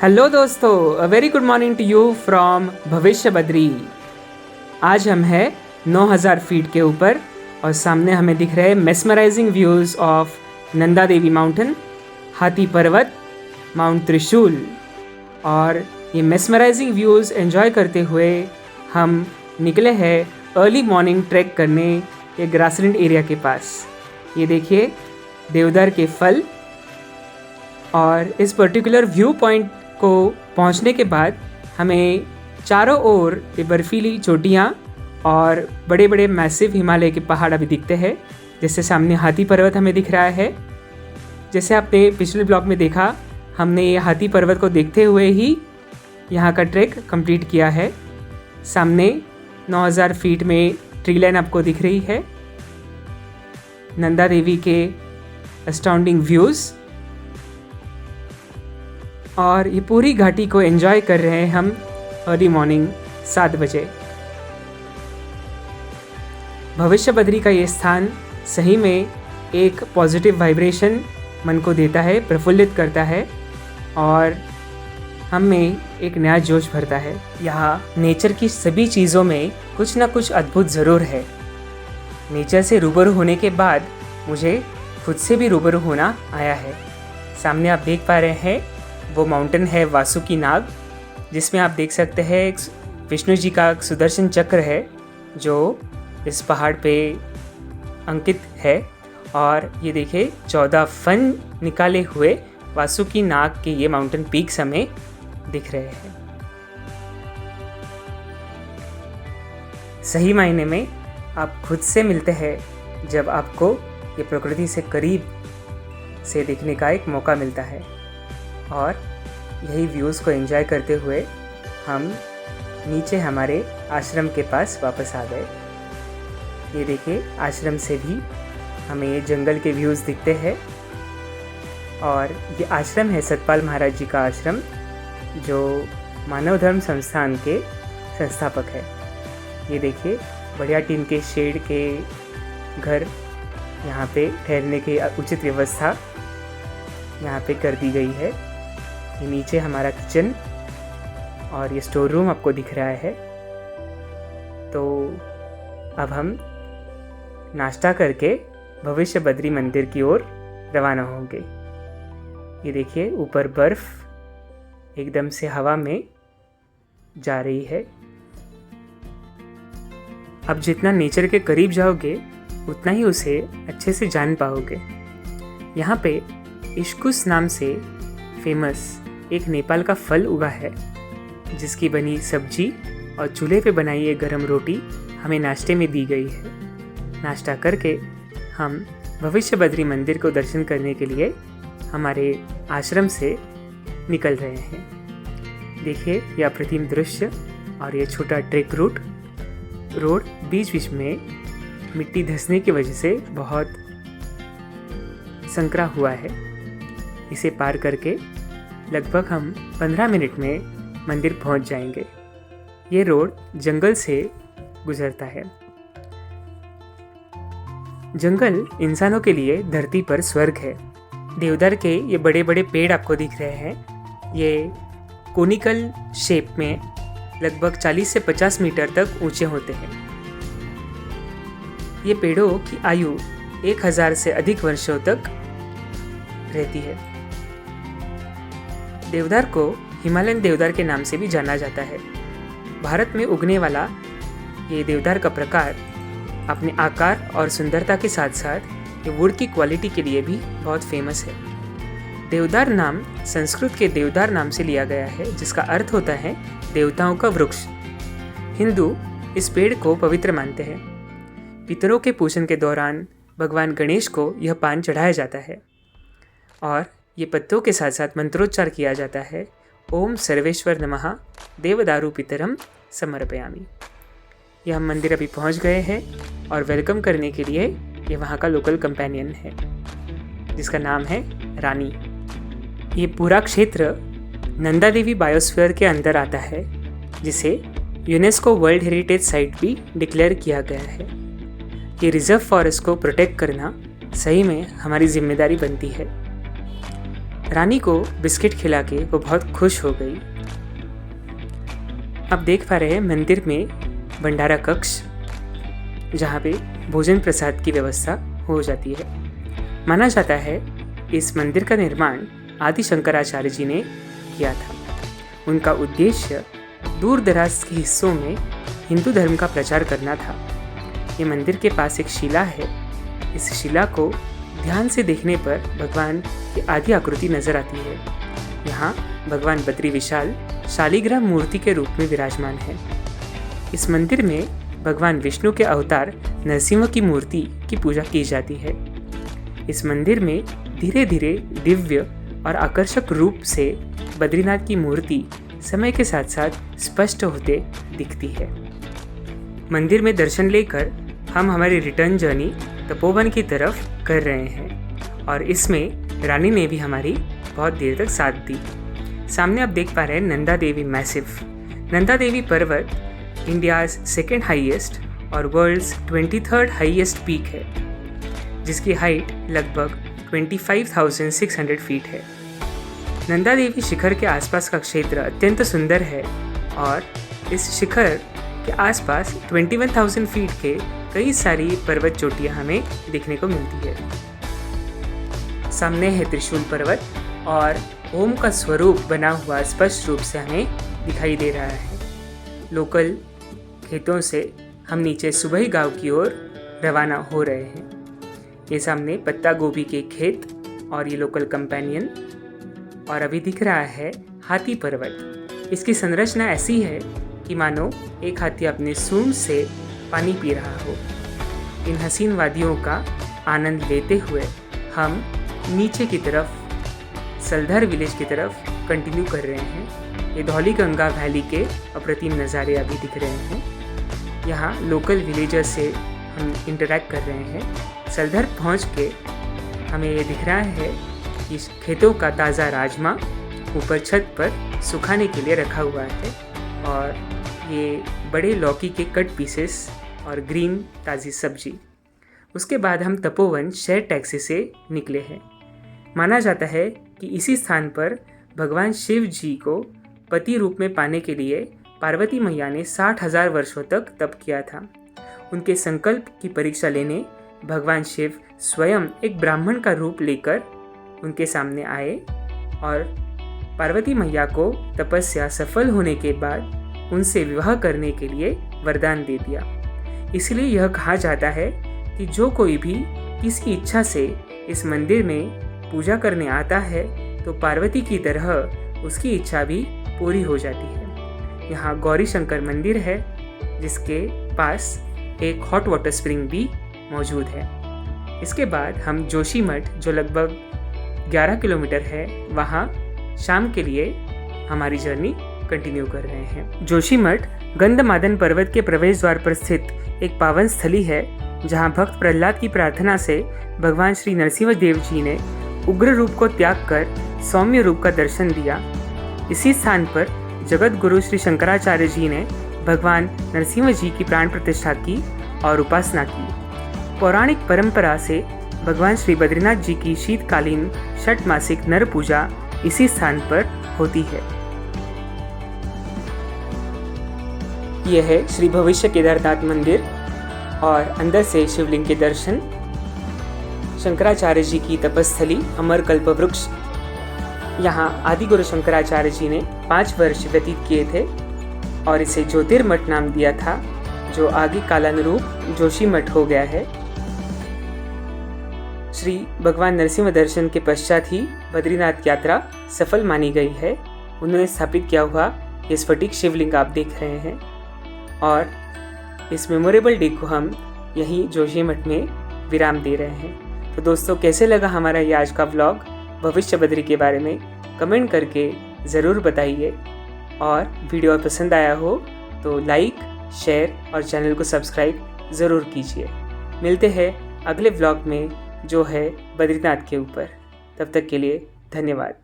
Hello दोस्तों, a very good morning to you from Bhavishya Badri. आज हम हैं 9000 फीट के ऊपर और सामने हमें दिख रहे हैं mesmerising views of Nanda Devi mountain, हाथी पर्वत, माउंट त्रिशूल। और ये मेस्मराइजिंग व्यूज़ एंजॉय करते हुए हम निकले हैं अर्ली मॉर्निंग ट्रैक करने ये ग्रासलैंड एरिया के पास। ये देखिए देवदार के फल। और इस पर्टिकुलर व्यू पॉइंट को पहुंचने के बाद हमें चारों ओर ये बर्फीली चोटियाँ और बड़े बड़े मैसिव हिमालय के पहाड़ अभी दिखते हैं। जैसे सामने हाथी पर्वत हमें दिख रहा है। जैसे आपने पिछले ब्लॉग में देखा, हमने ये हाथी पर्वत को देखते हुए ही यहाँ का ट्रैक कंप्लीट किया है। सामने 9000 फीट में ट्री लाइन आपको दिख रही है, नंदा देवी के अस्टाउंडिंग व्यूज़। और ये पूरी घाटी को एंजॉय कर रहे हैं हम अर्ली मॉर्निंग 7 बजे। भविष्य बद्री का ये स्थान सही में एक पॉजिटिव वाइब्रेशन मन को देता है, प्रफुल्लित करता है और हम में एक नया जोश भरता है। यहाँ नेचर की सभी चीज़ों में कुछ ना कुछ अद्भुत ज़रूर है। नेचर से रूबरू होने के बाद मुझे खुद से भी रूबरू होना आया है। सामने आप देख पा रहे हैं वो माउंटेन है वासुकी नाग, जिसमें आप देख सकते हैं एक विष्णु जी का सुदर्शन चक्र है जो इस पहाड़ पे अंकित है। और ये देखिए 14 फन निकाले हुए वासुकी नाग के ये माउंटेन पीक्स हमें दिख रहे हैं। सही मायने में आप खुद से मिलते हैं जब आपको ये प्रकृति से करीब से देखने का एक मौका मिलता है। और यही व्यूज़ को एंजॉय करते हुए हम नीचे हमारे आश्रम के पास वापस आ गए। ये देखिए आश्रम से भी हमें ये जंगल के व्यूज़ दिखते हैं। और ये आश्रम है सतपाल महाराज जी का आश्रम, जो मानव धर्म संस्थान के संस्थापक है। ये देखिए बढ़िया टीन के शेड के घर, यहाँ पे ठहरने की उचित व्यवस्था यहाँ पे कर दी गई है। ये नीचे हमारा किचन और ये स्टोर रूम आपको दिख रहा है। तो अब हम नाश्ता करके भविष्य बद्री मंदिर की ओर रवाना होंगे। ये देखिए ऊपर बर्फ एकदम से हवा में जा रही है। अब जितना नेचर के करीब जाओगे उतना ही उसे अच्छे से जान पाओगे। यहाँ पे इश्कुस नाम से फेमस एक नेपाल का फल उगा है, जिसकी बनी सब्जी और चूल्हे पे बनाई ये गरम रोटी हमें नाश्ते में दी गई है। नाश्ता करके हम भविष्य बद्री मंदिर को दर्शन करने के लिए हमारे आश्रम से निकल रहे हैं। देखिए यह अप्रतिम दृश्य और ये छोटा ट्रेक रोड बीच बीच में मिट्टी धंसने की वजह से बहुत संकरा हुआ है। इसे पार करके लगभग हम 15 मिनट में मंदिर पहुंच जाएंगे। ये रोड जंगल से गुजरता है। जंगल इंसानों के लिए धरती पर स्वर्ग है। देवदार के ये बड़े बड़े पेड़ आपको दिख रहे हैं। ये कोनिकल शेप में लगभग 40 से 50 मीटर तक ऊंचे होते हैं। ये पेड़ों की आयु 1000 से अधिक वर्षों तक रहती है। देवदार को हिमालयन देवदार के नाम से भी जाना जाता है। भारत में उगने वाला ये देवदार का प्रकार अपने आकार और सुंदरता के साथ साथ ये वुड की क्वालिटी के लिए भी बहुत फेमस है। देवदार नाम संस्कृत के देवदार नाम से लिया गया है, जिसका अर्थ होता है देवताओं का वृक्ष। हिंदू इस पेड़ को पवित्र मानते हैं। पितरों के पूजन के दौरान भगवान गणेश को यह पान चढ़ाया जाता है और ये पत्तों के साथ साथ मंत्रोच्चार किया जाता है, ओम सर्वेश्वर नमः देवदारू पितरम समर्पयामि। यह हम मंदिर अभी पहुंच गए हैं और वेलकम करने के लिए ये वहाँ का लोकल कंपेनियन है, जिसका नाम है रानी। ये पूरा क्षेत्र नंदा देवी बायोस्फीयर के अंदर आता है, जिसे यूनेस्को वर्ल्ड हेरिटेज साइट भी डिक्लेयर किया गया है। ये रिजर्व फॉरेस्ट को प्रोटेक्ट करना सही में हमारी जिम्मेदारी बनती है। रानी को बिस्किट खिला के वो बहुत खुश हो गई। आप देख पा रहे हैं मंदिर में भंडारा कक्ष, जहाँ पे भोजन प्रसाद की व्यवस्था हो जाती है। माना जाता है इस मंदिर का निर्माण आदि शंकराचार्य जी ने किया था। उनका उद्देश्य दूर दराज के हिस्सों में हिंदू धर्म का प्रचार करना था। ये मंदिर के पास एक शिला है। इस शिला को ध्यान से देखने पर भगवान की आदि आकृति नजर आती है। यहाँ भगवान बद्री विशाल शालिग्राम मूर्ति के रूप में विराजमान है। इस मंदिर में भगवान विष्णु के अवतार नरसिंह की मूर्ति की पूजा की जाती है। इस मंदिर में धीरे धीरे दिव्य और आकर्षक रूप से बद्रीनाथ की मूर्ति समय के साथ साथ स्पष्ट होते दिखती है। मंदिर में दर्शन लेकर हम हमारी रिटर्न जर्नी तपोवन की तरफ कर रहे हैं और इसमें रानी ने भी हमारी बहुत देर तक साथ दी। सामने आप देख पा रहे हैं नंदा देवी मैसिव। नंदा देवी पर्वत इंडियाज़ सेकेंड हाईएस्ट और वर्ल्ड्स 23rd हाईएस्ट पीक है, जिसकी हाइट लगभग 25,600 फीट है। नंदा देवी शिखर के आसपास का क्षेत्र अत्यंत सुंदर है और इस शिखर के आसपास 21,000 फीट के कई सारी पर्वत चोटियां हमें देखने को मिलती है। सामने है त्रिशूल पर्वत और ओम का स्वरूप बना हुआ स्पष्ट रूप से हमें दिखाई दे रहा है। लोकल खेतों से हम नीचे सुबह गांव की ओर रवाना हो रहे हैं। ये सामने पत्ता गोभी के खेत और ये लोकल कंपेनियन, और अभी दिख रहा है हाथी पर्वत। इसकी संरचना ऐसी है कि मानो एक हाथी अपने सूंड से पानी पी रहा हो। इन हसीन वादियों का आनंद लेते हुए हम नीचे की तरफ सलधर विलेज की तरफ कंटिन्यू कर रहे हैं। ये धौली गंगा वैली के अप्रतिम नज़ारे अभी दिख रहे हैं। यहाँ लोकल विलेजर्स से हम इंटरेक्ट कर रहे हैं। सलधर पहुँच के हमें ये दिख रहा है कि खेतों का ताज़ा राजमा ऊपर छत पर सुखाने के लिए रखा हुआ है और ये बड़े लौकी के कट पीसेस और ग्रीन ताज़ी सब्जी। उसके बाद हम तपोवन शहर टैक्सी से निकले हैं। माना जाता है कि इसी स्थान पर भगवान शिव जी को पति रूप में पाने के लिए पार्वती मैया ने 60,000 वर्षों तक तप किया था। उनके संकल्प की परीक्षा लेने भगवान शिव स्वयं एक ब्राह्मण का रूप लेकर उनके सामने आए और पार्वती मैया को तपस्या सफल होने के बाद उनसे विवाह करने के लिए वरदान दे दिया। इसलिए यह कहा जाता है कि जो कोई भी किसी इच्छा से इस मंदिर में पूजा करने आता है तो पार्वती की तरह उसकी इच्छा भी पूरी हो जाती है। यहाँ गौरी शंकर मंदिर है, जिसके पास एक हॉट वाटर स्प्रिंग भी मौजूद है। इसके बाद हम जोशीमठ, जो लगभग 11 किलोमीटर है, वहाँ शाम के लिए हमारी जर्नी कंटिन्यू कर रहे हैं। जोशीमठ गंधमादन पर्वत के प्रवेश द्वार पर स्थित एक पावन स्थली है, जहाँ भक्त प्रहलाद की प्रार्थना से भगवान श्री नरसिंह देव जी ने उग्र रूप को त्याग कर सौम्य रूप का दर्शन दिया। इसी स्थान पर जगत गुरु श्री शंकराचार्य जी ने भगवान नरसिंह जी की प्राण प्रतिष्ठा की और उपासना की। पौराणिक परंपरा से भगवान श्री बद्रीनाथ जी की शीतकालीन षटमासिक नर पूजा इसी स्थान पर होती है। यह है श्री भविष्य केदारनाथ मंदिर और अंदर से शिवलिंग के दर्शन। शंकराचार्य जी की तपस्थली अमर कल्प वृक्ष। यहाँ आदि गुरु शंकराचार्य जी ने 5 वर्ष व्यतीत किए थे और इसे ज्योतिर्मठ नाम दिया था, जो आगे कालानुरूप जोशीमठ हो गया है। श्री भगवान नरसिंह दर्शन के पश्चात ही बद्रीनाथ यात्रा सफल मानी गई है। उन्होंने स्थापित किया हुआ ये स्फटिक शिवलिंग आप देख रहे हैं और इस मेमोरेबल डे को हम यहीं जोशीमठ में विराम दे रहे हैं। तो दोस्तों, कैसे लगा हमारा ये आज का व्लॉग भविष्य बद्री के बारे में कमेंट करके ज़रूर बताइए, और वीडियो पसंद आया हो तो लाइक, शेयर और चैनल को सब्सक्राइब ज़रूर कीजिए। मिलते हैं अगले व्लॉग में, जो है बद्रीनाथ के ऊपर। तब तक के लिए धन्यवाद।